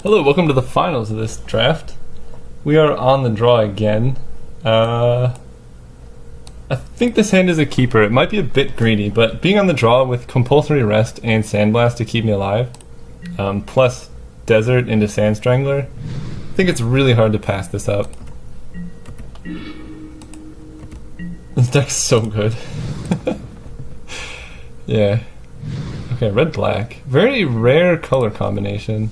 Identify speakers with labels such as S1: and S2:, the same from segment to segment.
S1: Hello, welcome to the finals of this draft. We are on the draw again. I think this hand is a keeper. It might be a bit greedy, but being on the draw with compulsory rest and sandblast to keep me alive, plus desert into sand strangler, I think it's really hard to pass this up. This deck's so good. Yeah. Okay, red black. Very rare color combination.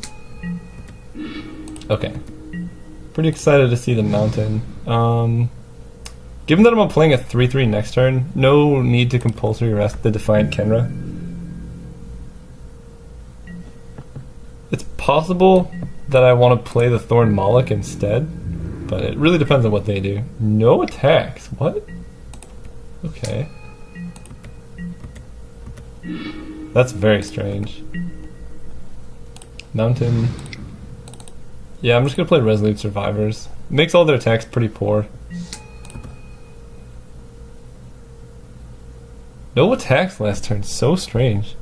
S1: Okay. Pretty excited to see the mountain. Given that I'm playing a 3-3 next turn, no need to compulsory rest the Defiant Kenra. It's possible that I want to play the Thorn Moloch instead, but it really depends on what they do. No attacks? What? Okay. That's very strange. Mountain. Yeah, I'm just gonna play Resolute Survivors. Makes all their attacks pretty poor. No attacks last turn, so strange.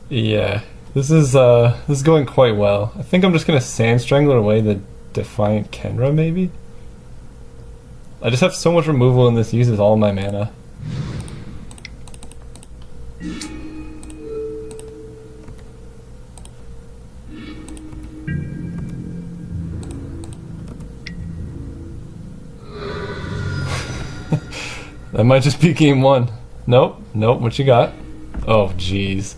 S1: Yeah, this is going quite well. I think I'm just gonna Sand Strangler away the Defiant Kenra, maybe? I just have so much removal and this uses all my mana. That might just be game one. Nope, nope, what you got? Oh, jeez.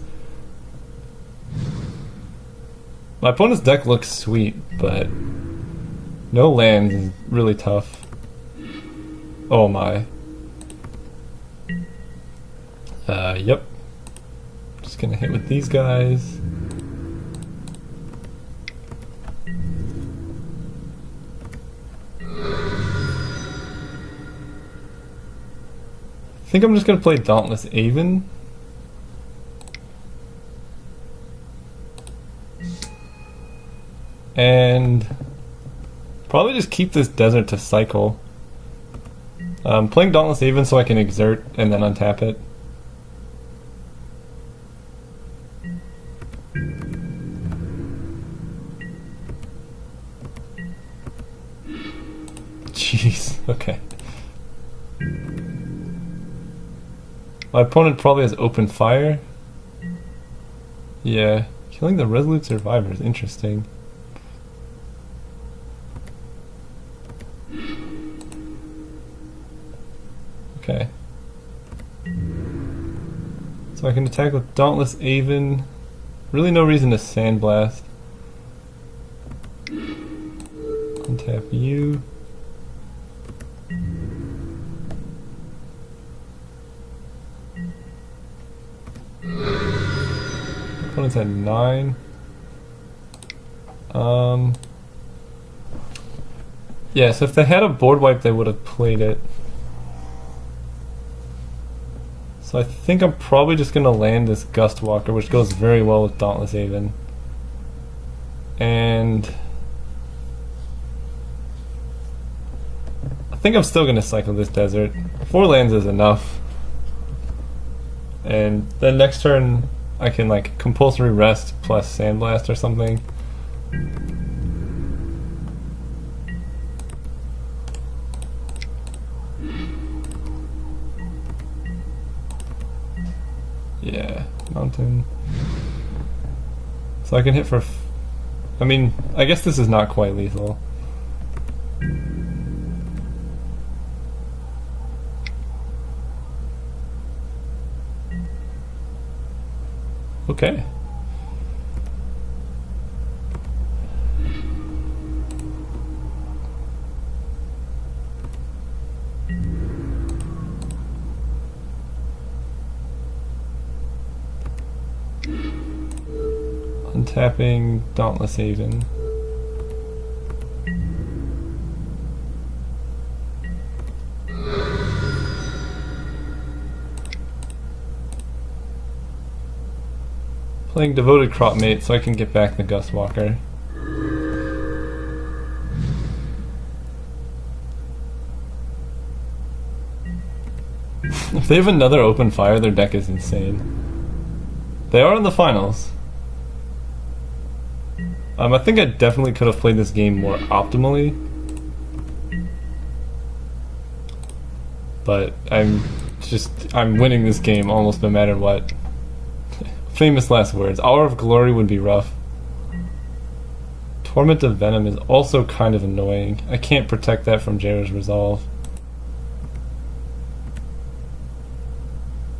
S1: My opponent's deck looks sweet, but no lands is really tough. Oh my. Yep. Just gonna hit with these guys. I think I'm just gonna play Dauntless Aven. And probably just keep this desert to cycle. Playing Dauntless Aven so I can exert and then untap it. Jeez, okay. My opponent probably has open fire. Yeah, killing the Resolute Survivor is interesting. Okay. So I can attack with Dauntless Aven. Really no reason to Sandblast. Untap you. Opponent's at 9. Yeah, so if they had a board wipe, they would have played it. So I think I'm probably just going to land this Gust Walker, which goes very well with Dauntless Aven. And I think I'm still going to cycle this desert. 4 lands is enough. And then next turn I can like compulsory rest plus Sandblast or something. Yeah, mountain. So I can hit for I mean, I guess this is not quite lethal. Okay. Untapping Dauntless Haven. Playing Devoted Cropmate so I can get back the Gust Walker. If they have another open fire, their deck is insane. They are in the finals. I think I definitely could have played this game more optimally. But I'm winning this game almost no matter what. Famous last words. Hour of Glory would be rough. Torment of Venom is also kind of annoying. I can't protect that from Jera's Resolve.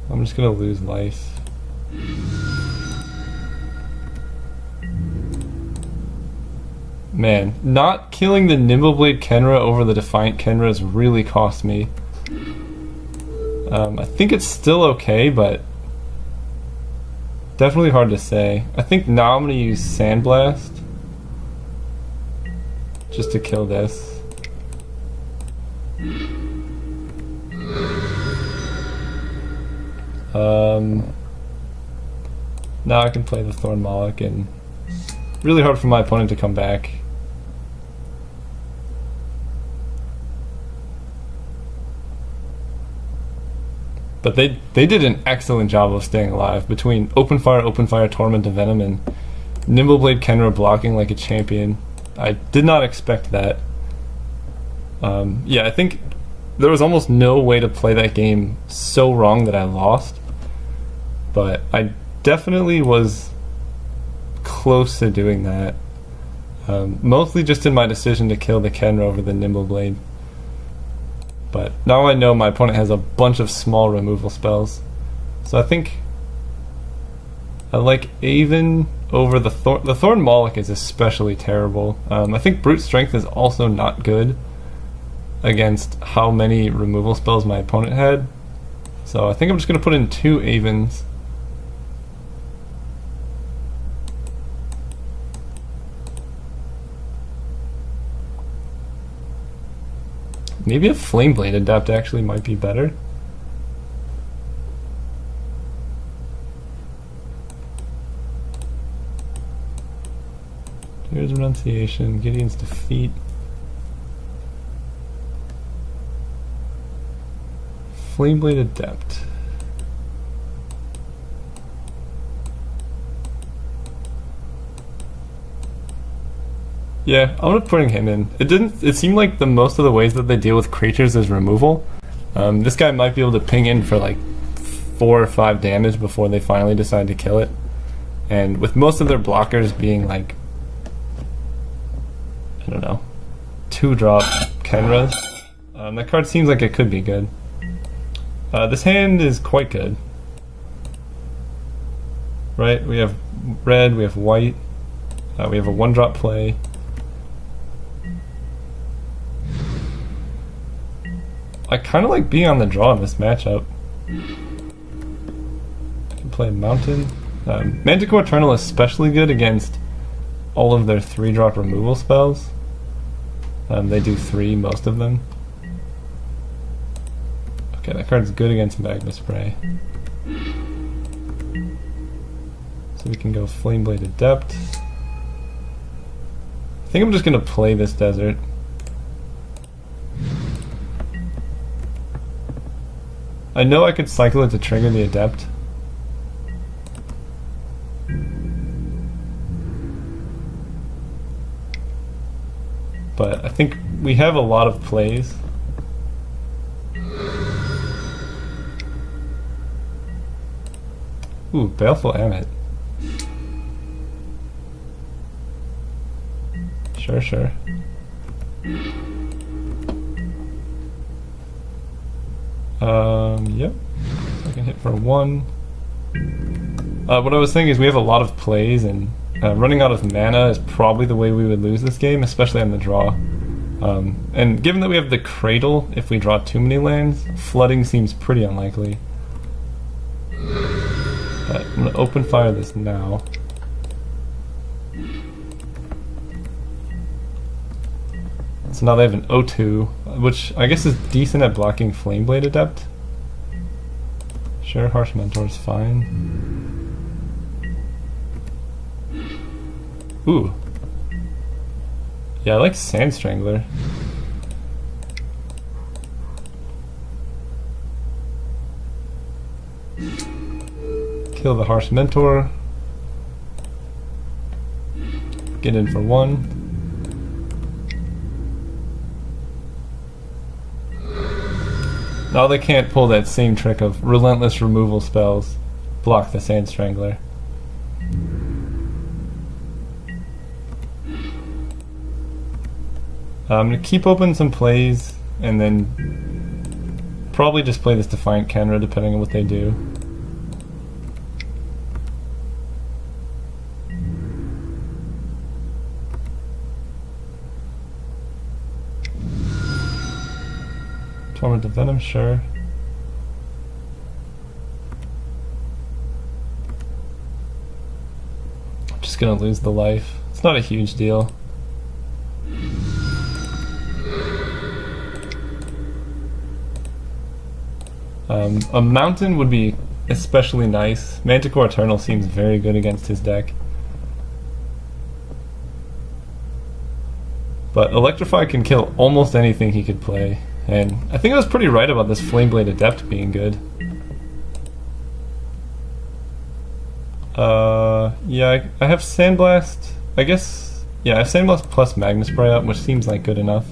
S1: I'm just gonna lose life. Man, not killing the Nimbleblade Kenra over the Defiant Kenras really cost me. I think it's still okay, but definitely hard to say. I think now I'm going to use Sandblast just to kill this. Now I can play the Thorn Moloch, and really hard for my opponent to come back. But they did an excellent job of staying alive between Open Fire, Torment of Venom, and Nimbleblade Kenra blocking like a champion. I did not expect that. Yeah, I think there was almost no way to play that game so wrong that I lost. But I definitely was close to doing that. Mostly just in my decision to kill the Kenra over the Nimbleblade. But now I know my opponent has a bunch of small removal spells. So I think I like Aven over the Thorn. The Thorn Moloch is especially terrible. I think Brute Strength is also not good against how many removal spells my opponent had. So I think I'm just going to put in 2 Avens. Maybe a Flameblade Adept actually might be better. Here's Renunciation, Gideon's Defeat. Flameblade Adept. Yeah, I'm gonna putting him in. It seemed like the most of the ways that they deal with creatures is removal. This guy might be able to ping in for like 4 or 5 damage before they finally decide to kill it. And with most of their blockers being like, I don't know, 2-drop Kenras, that card seems like it could be good. This hand is quite good. Right, we have red, we have white, we have a 1-drop play. I kind of like being on the draw in this matchup. I can play Mountain. Manticore Eternal is especially good against all of their 3-drop removal spells. They do 3, most of them. Okay, that card's good against Magma Spray. So we can go Flameblade Adept. I think I'm just going to play this Desert. I know I could cycle it to trigger the Adept. But I think we have a lot of plays. Ooh, Baleful Ammit. Sure. Yep. I can hit for 1. What I was saying is we have a lot of plays, and running out of mana is probably the way we would lose this game, especially on the draw. And given that we have the Cradle, if we draw too many lands, flooding seems pretty unlikely. But I'm going to open fire this now. So now they have an O2, which I guess is decent at blocking Flameblade Adept. Sure, Harsh Mentor is fine. Ooh. Yeah, I like Sand Strangler. Kill the Harsh Mentor. Get in for 1. Now they can't pull that same trick of relentless removal spells. Block the Sand Strangler. I'm going to keep open some plays and then probably just play this Defiant Kenra depending on what they do. Torment of Venom, sure. I'm just gonna lose the life. It's not a huge deal. A mountain would be especially nice. Manticore Eternal seems very good against his deck. But Electrify can kill almost anything he could play. And I think I was pretty right about this Flameblade Adept being good. Yeah, I have Sandblast. I guess, yeah, I have Sandblast plus Magma Spray up, which seems like good enough.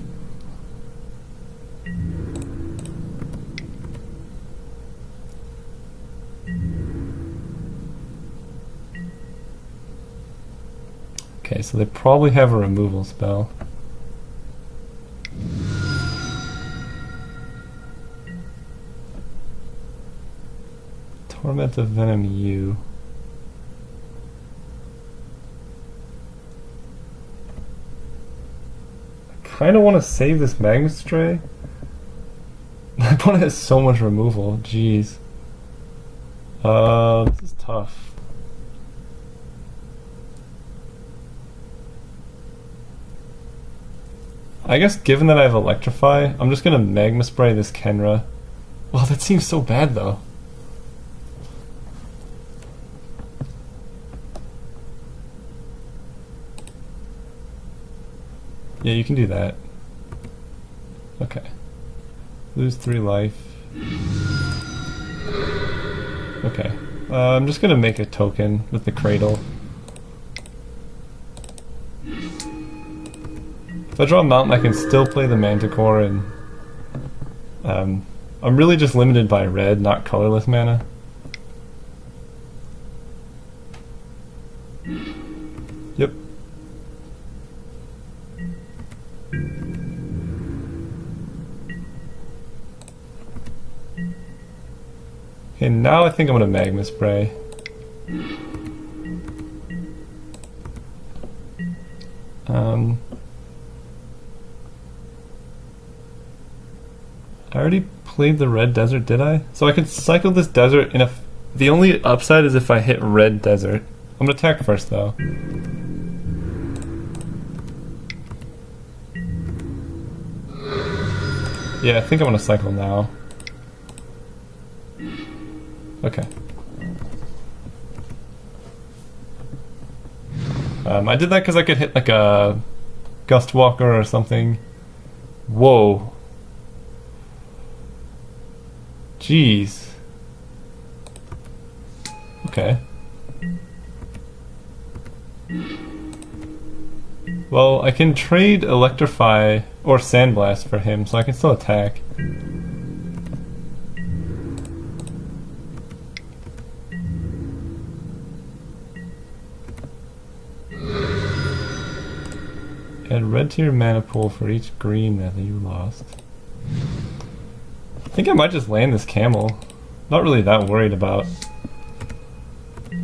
S1: Okay, so they probably have a removal spell. Torment of Venom U. I kinda wanna save this Magma Stray. My opponent has so much removal, jeez. This is tough. I guess given that I have Electrify, I'm just gonna Magma Spray this Kenra. Well, that seems so bad though. Yeah, you can do that. Okay. Lose 3 life. Okay. I'm just gonna make a token with the Cradle. If I draw a mountain, I can still play the Manticore, and I'm really just limited by red, not colorless mana. Yep. Okay, now I think I'm gonna Magma Spray. I already played the red desert, did I? So I could cycle this desert in the only upside is if I hit red desert. I'm gonna attack first though. Yeah, I think I'm gonna cycle now. Okay. I did that because I could hit like a Gustwalker or something. Whoa. Jeez. Okay. Well, I can trade Electrify or Sandblast for him, so I can still attack. Add red to your mana pool for each green that you lost. I think I might just land this camel. Not really that worried about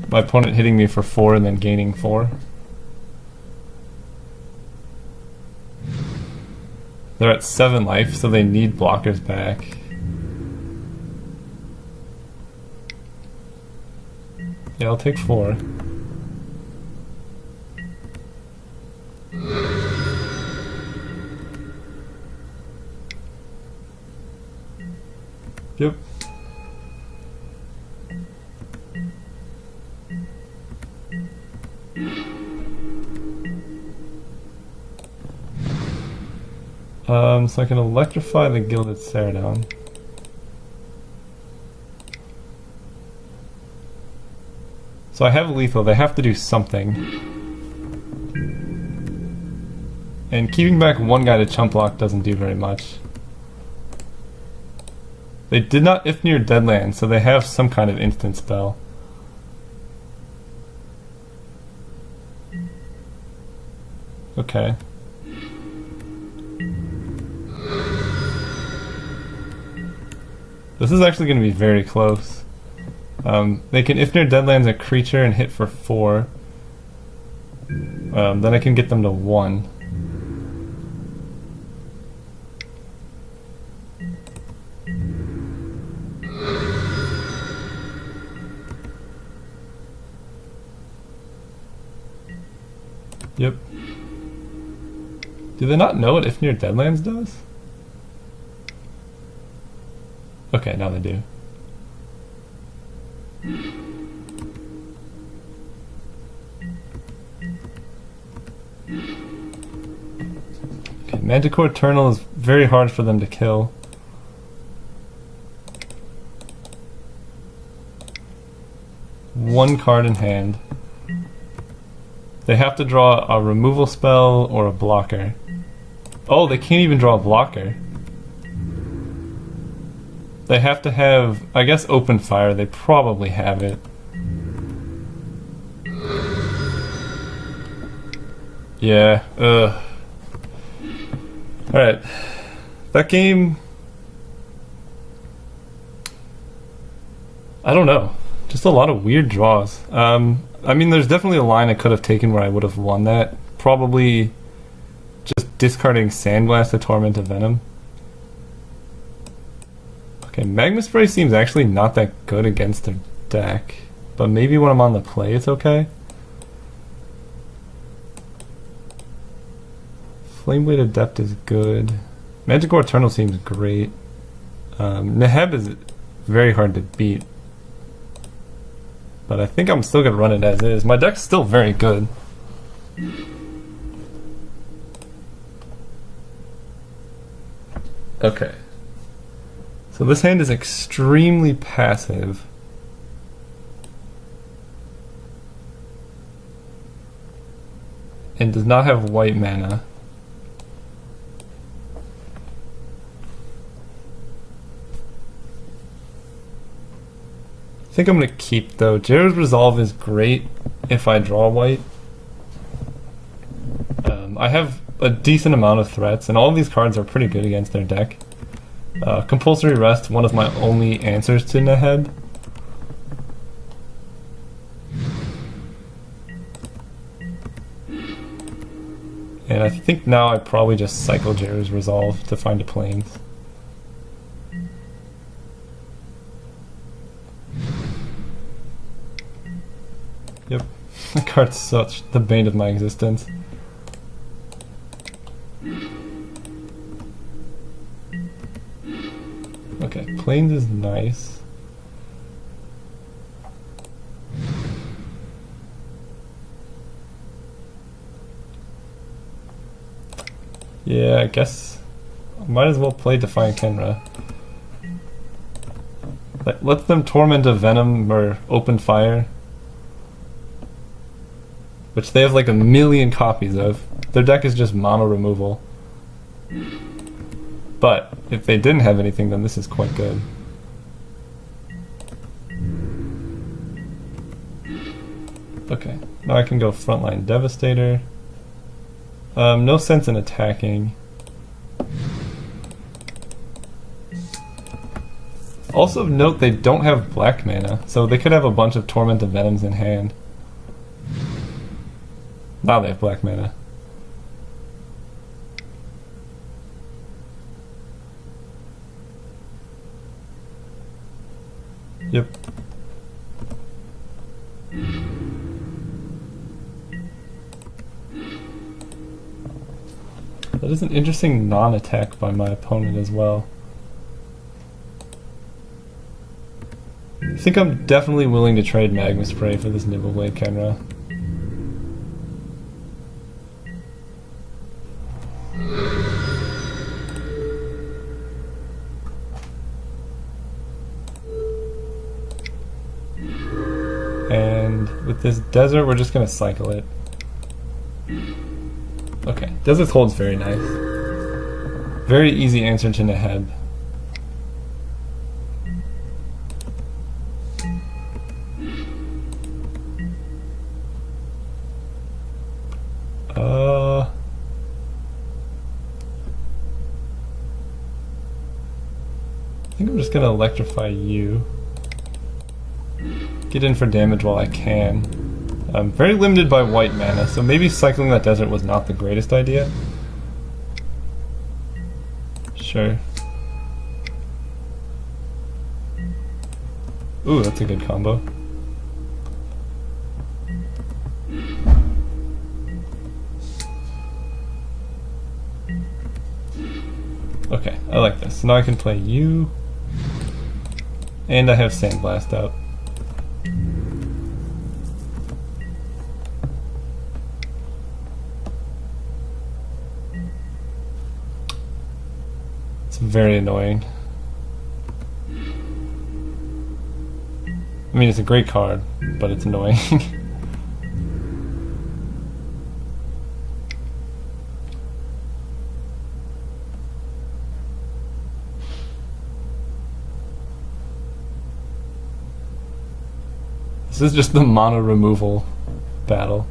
S1: my opponent hitting me for 4 and then gaining 4. They're at 7 life, so they need blockers back. Yeah, I'll take 4. Yep. So I can electrify the Gilded Ceradon. So I have lethal, they have to do something. And keeping back one guy to chump block doesn't do very much. They did not if near Deadland, so they have some kind of instant spell. Okay. This is actually going to be very close. They can if near Deadlands a creature and hit for 4. Then I can get them to 1. Yep. Do they not know what if near Deadlands does? Okay, now they do. Okay, Manticore Eternal is very hard for them to kill. One card in hand. They have to draw a removal spell or a blocker. Oh, they can't even draw a blocker. They have to have, I guess, open fire. They probably have it. Yeah, Alright. That game... I don't know. Just a lot of weird draws. I mean, there's definitely a line I could have taken where I would have won that. Probably just discarding Sandblast to Torment of Venom. Okay, Magma Spray seems actually not that good against their deck. But maybe when I'm on the play it's okay. Flameblade Adept is good. Manticore Eternal seems great. Neheb is very hard to beat. But I think I'm still going to run it as is. My deck's still very good. Okay. So this hand is extremely passive. And does not have white mana. I think I'm going to keep though. Jared's Resolve is great if I draw white. I have a decent amount of threats, and all of these cards are pretty good against their deck. Compulsory Rest, one of my only answers to Neheb. And I think now I probably just cycle Jared's Resolve to find a Plains. Yep, that card's such the bane of my existence. Okay, Plains is nice. Yeah, I guess I might as well play Defiant Kenra. Let them Torment of Venom or Open Fire, which they have like 1,000,000 copies of. Their deck is just mono removal. But if they didn't have anything, then this is quite good. Okay, now I can go Frontline Devastator. No sense in attacking. Also note they don't have black mana, so they could have a bunch of Torment of Venoms in hand. Now they have black mana. Yep. That is an interesting non-attack by my opponent as well. I think I'm definitely willing to trade Magma Spray for this Nibbleblade Kenra. And And with this desert, we're just gonna cycle it. Okay, Desert Hold's very nice. Very easy answer to Neheb. I think I'm just gonna electrify you. Get in for damage while I can. I'm very limited by white mana, so maybe cycling that desert was not the greatest idea. Sure. Ooh, that's a good combo. Okay, I like this. So now I can play you. And I have Sandblast out. It's very annoying. I mean, it's a great card, but it's annoying. This is just the mana removal battle.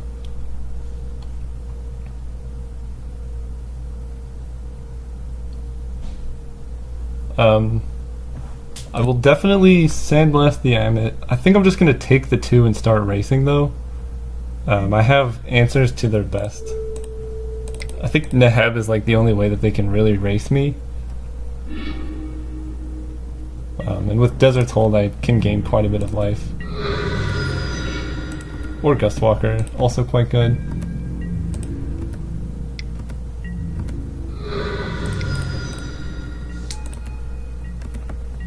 S1: I will definitely Sandblast the Amit. I think I'm just going to take the 2 and start racing though. I have answers to their best. I think Neheb is like the only way that they can really race me. And with Desert's Hold I can gain quite a bit of life. Or Gustwalker, also quite good.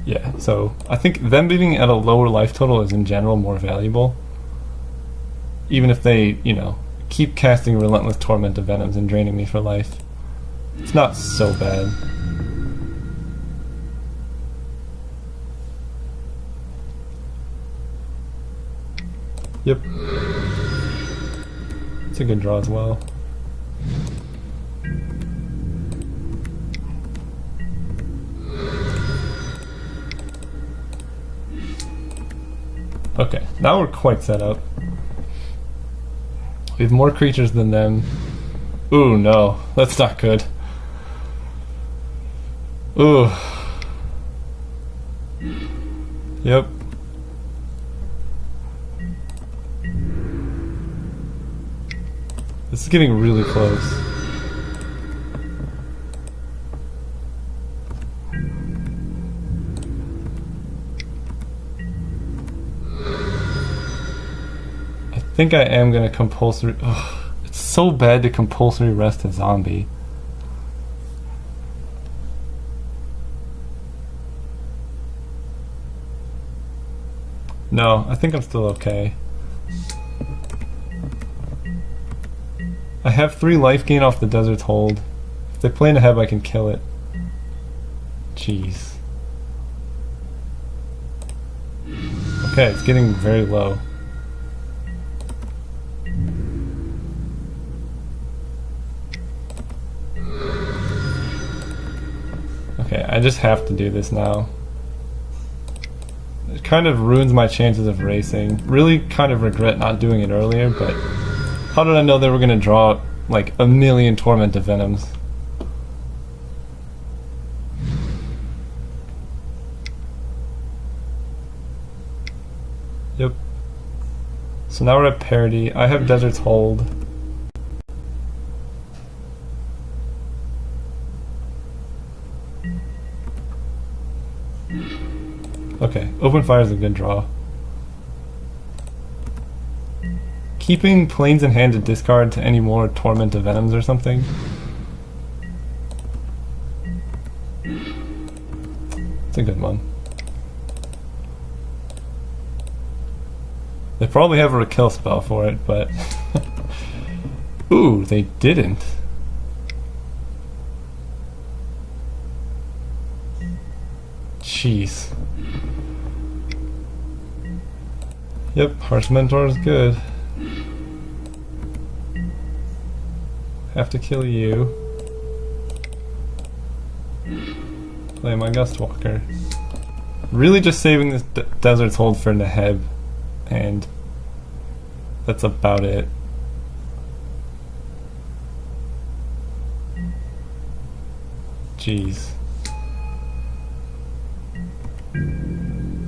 S1: Yeah, so I think them being at a lower life total is in general more valuable. Even if they, you know, keep casting Relentless Torment of Venoms and draining me for life. It's not so bad. Yep. It's a good draw as well. Okay, now we're quite set up. We have more creatures than them. Ooh, no. That's not good. Ooh. Yep. This is getting really close. I think I am gonna compulsory. Ugh, it's so bad to compulsory rest a zombie. No, I think I'm still okay. I have 3 life gain off the Desert's Hold. If they play in ahead, I can kill it. Jeez. Okay, it's getting very low. Okay, I just have to do this now. It kind of ruins my chances of racing. Really kind of regret not doing it earlier, but how did I know they were going to draw like a million Torment of Venoms? Yep. So now we're at parity. I have Desert's Hold. Okay, Open Fire is a good draw. Keeping Plains in hand to discard to any more Torment of Venoms or something. It's a good one. They probably have a Rekill spell for it, but... Ooh, they didn't. Jeez. Yep, Harsh Mentor is good. Have to kill you. Play my Gustwalker. Really just saving this Desert's Hold for Neheb, and that's about it. Jeez.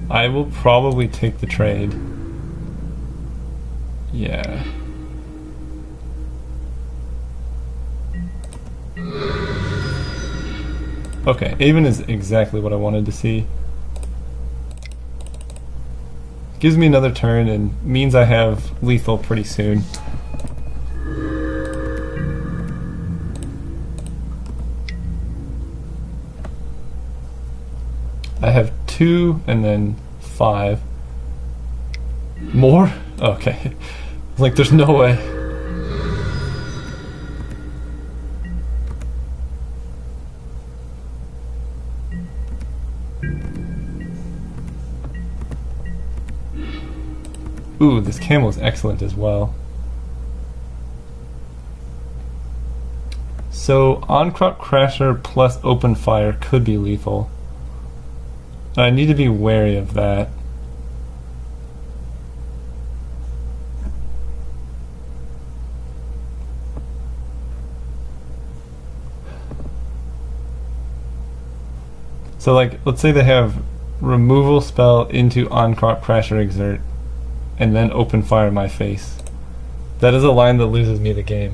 S1: I will probably take the trade. Yeah. Okay, Avon is exactly what I wanted to see. Gives me another turn and means I have lethal pretty soon. I have 2 and then 5. More? Okay. Like, there's no way. Ooh, this camel is excellent as well. So, On-Crop Crasher plus Open Fire could be lethal. I need to be wary of that. So, like, let's say they have removal spell into On-Crop Crasher Exert, and then Open Fire my face. That is a line that loses me the game.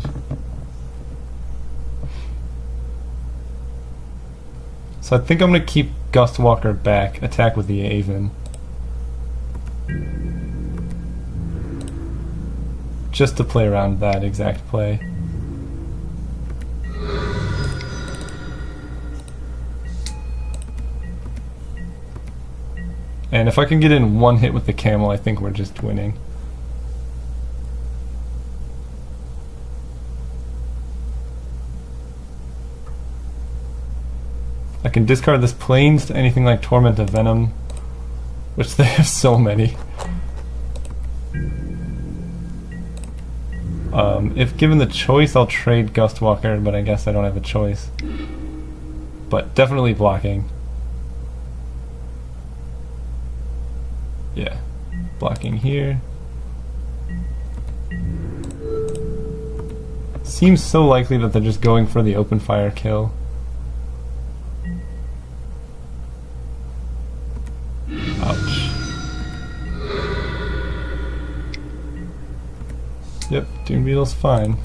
S1: So I think I'm going to keep Gustwalker back, attack with the Avon. Just to play around that exact play. And if I can get in one hit with the camel, I think we're just winning. I can discard this Plains to anything like Torment of Venom, which they have so many. If given the choice, I'll trade Gustwalker, but I guess I don't have a choice. But definitely blocking. Yeah, blocking here. Seems so likely that they're just going for the Open Fire kill. Ouch. Yep, Doom Beetle's fine.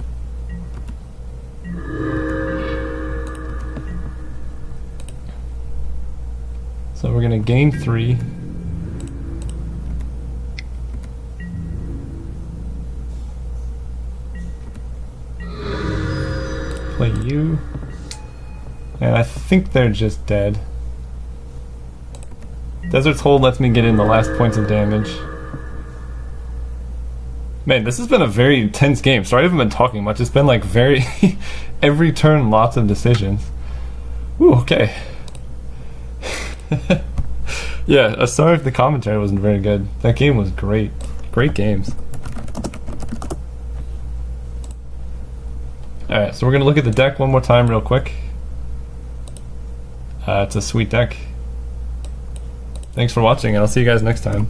S1: So we're gonna gain 3. Play you. And I think they're just dead. Desert's Hold lets me get in the last points of damage. Man, this has been a very intense game. Sorry I haven't been talking much. It's been like very... every turn, lots of decisions. Ooh, okay. Yeah, sorry if the commentary wasn't very good. That game was great. Great games. Alright, so we're going to look at the deck one more time real quick. It's a sweet deck. Thanks for watching, and I'll see you guys next time.